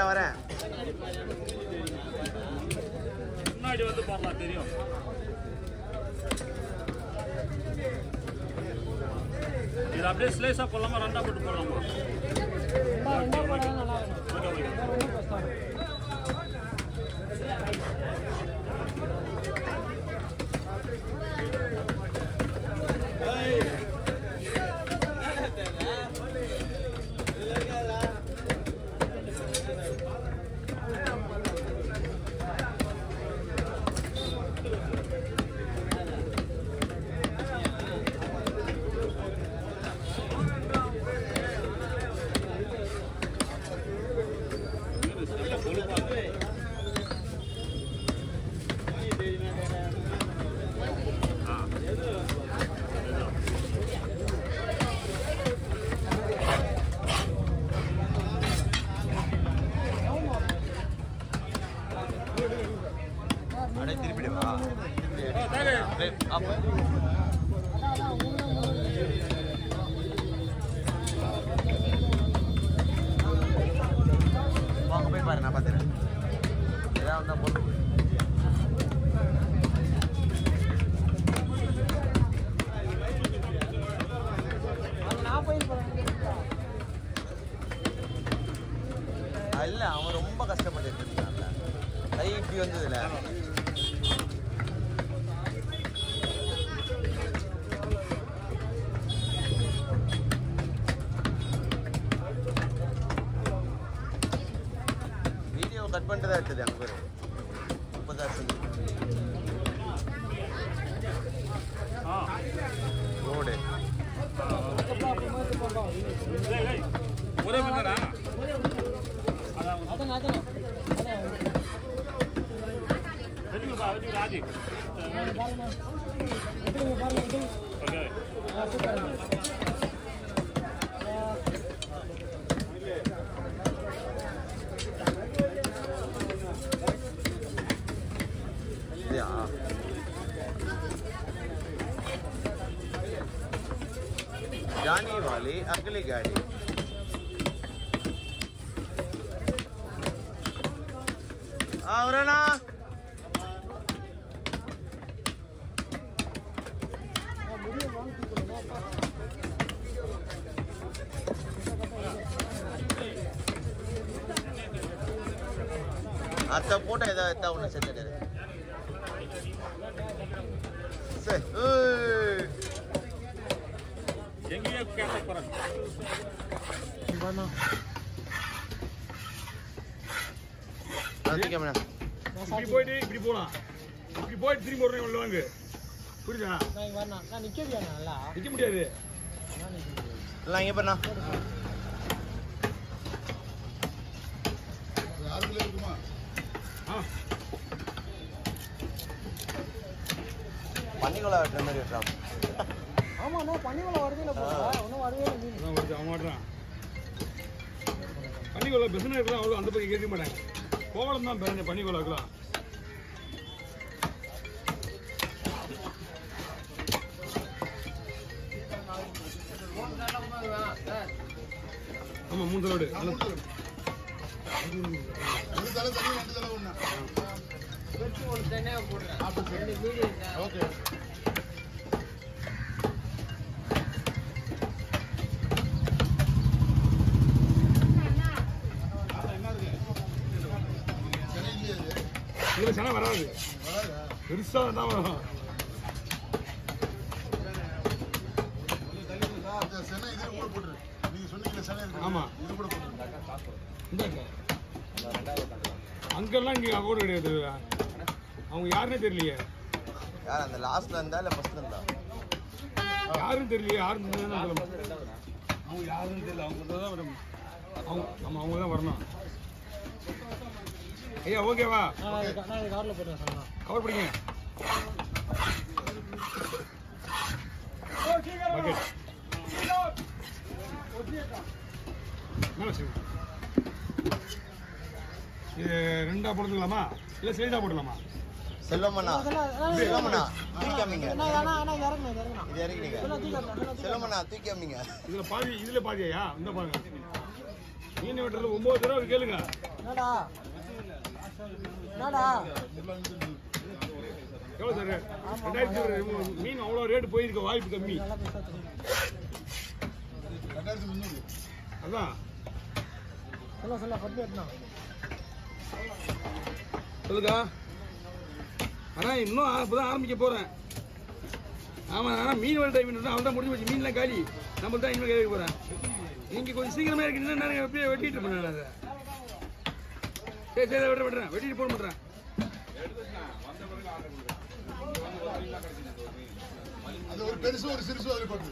வரேன் முன்னாடி வந்து போடலாம் தெரியும். இது அப்படியே ஸ்லைஸா போடலாமா ரெண்டா போட்டு போடலாமா? வாங்க போய் பாரு, நான் பார்த்துறேன். ஏதாவது வந்தால் பொருள் இல்லை, அவன் ரொம்ப கஷ்டப்பட்டு இருந்தான்ல, கை இப்படி வந்ததுல. வீடியோ கட் பண்ணிட்டு தான் இருக்குது அங்கே பேர் 30,000 ரோடு ஒரே பண்ணடா. ராஜி जाने वाली अगली गाड़ी आवरणा आता पोटा येता उन्हें से तेरे से எங்கேயே கேட்க போறேன். இப்படி போயிட்டு இப்படி போலாம், இப்படி போயிட்டு திரும்பி ஒரு உள்ள வாங்க. புரியுதா? நிக்க முடியாது. எல்லாம் இங்க பண்ணா பன்னிக்குள்ள வெட்டுற மாதிரி வெட்டுறான். ஆமா, நான் பன்னிக்குள்ள வரவே இல்லை, ஒன்றும் வரவே இல்லை. அவன் மாட்டுறான். பன்னிக்குள்ள பிசினஸ் இருக்கலாம், அவ்வளோ அந்த பக்கம் கேட்க மாட்டாங்க. கோவலம் தான் பிறந்த பன்னிக்குள்ள இருக்கலாம். ஆமா, 3 ரோடு ஓகே. இதுல சனை வராது, பெருசா தான் வரும். ஆமா, அங்கெல்லாம் இங்க அக்கௌண்ட் கிடையாது. அவங்க யாருன்னே தெரியலையே. யார் அந்த லாஸ்ட்ல இருந்தா இல்ல ஃபர்ஸ்ட்ல இருந்தா யாரும் தெரியலையே. யாரும் அவங்க யாருன்னு தெரியல. அவங்க தான் வரும். அவங்க தான் வரணும். ஐயா ஓகேவா? கவர் படிங்க. ரெண்டா போட்டுக்கலாமா இல்ல ஸ்ட்ரைட்டா போடலாமா? செல்லமண்ணா செல்லமண்ணா தூக்காமீங்க அண்ணா இறங்குங்க இது இறக்கிடுங்க செல்லமண்ணா தூக்காமீங்க இதுல பாதியா இந்த பாருங்க மீன் வெட்டுறது 9 தடவை கேளுங்க. என்னடா எவ்வளோ சார் 2000 மீன் அவ்வளோ ரேட்டு போயிருக்க வாய்ப்பு கம்மி. அதான் சொல்லுக்கா. ஆனால் இன்னும் இப்போதான் ஆரம்பிக்க போகிறேன். ஆமாம், ஆனால் மீன் வர டைம் அவள் தான் முடிஞ்சு போச்சு. மீன்லாம் காலி. நம்ம தான் இனிமேல் கேட்க போகிறேன். நீங்கள் கொஞ்சம் சீக்கிரமாக இருக்கீங்கன்னா நான் எப்படியே வெட்டிட்டு பண்ணேன் அதை. சரி வெட்டுறேன் வெட்டிட்டு போட மாட்டேன். அது ஒரு பெருசு ஒரு சிறுசு அதில் போட்டு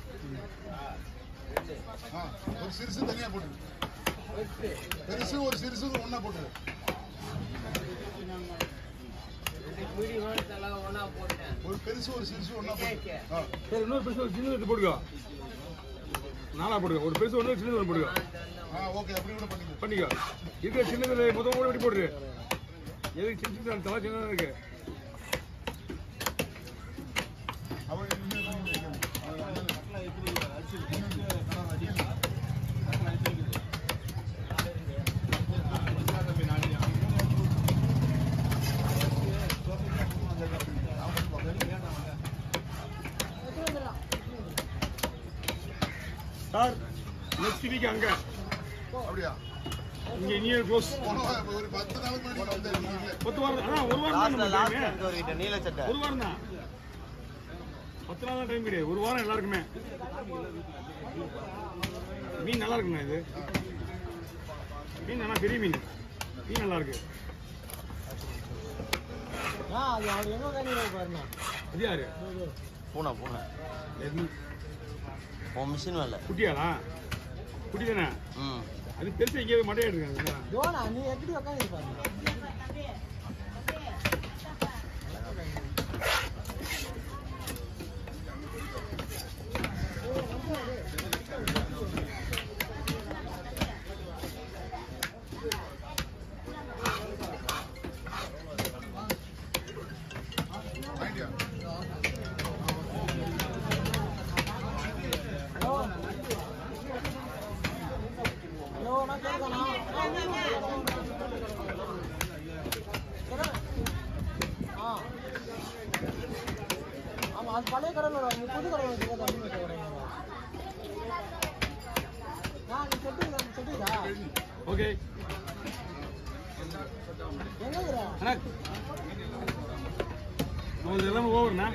ஒரு சிறுசு தனியாக போட்டு பெருசு ஒரு சிறுசு ஒன்றா போட்டு ஒரு பெருசு ஒரு சிறுசு ஒன்றா போட்டு சரி இன்னொரு பெருசு ஒரு சின்னது போடுக்கோ. நானா போடுங்க. ஒரு பெருசு ஒன்று சின்னது போடுங்க. ஓகே அப்படி கூட பண்ணிக்கோ பண்ணிக்கோ. இருக்கிற சின்னது மொத்தம் கூட வெட்டி போடுரு. எதுக்கு சின்ன தலை சின்னதாக இருக்கு. சார் நெக்ஸ்ட் வீக் அங்க அப்படியா இங்க நியர் க்ளோஸ் ஒரு 10 நாளுக்கு முன்னாடி 10 வாரம். அதான் ஒரு வாரம் தான் நீல சட்டை ஒரு வாரம் தான் 10 நாள் தான் டைம் கிடையாது. ஒரு வாரம் எல்லாருக்குமே. மீன் நல்லா இருக்குண்ணா. இது மீன் நல்லா பெரிய மீன். மீன் நல்லா இருக்கு. அது யாரு? பூனை உன் மிஷின் வேலை குட்டியாளா? குட்டி தானே. அது பெருசு எங்கேயாவது மட்டையா எடுக்காங்க. நீ எப்படி உட்காந்து பாருங்க. ஆமா அது பழைய கடலோட புது கடலோட செட்டுதா ஓகே எங்க எல்லாமே ஓவர்ண்ணா.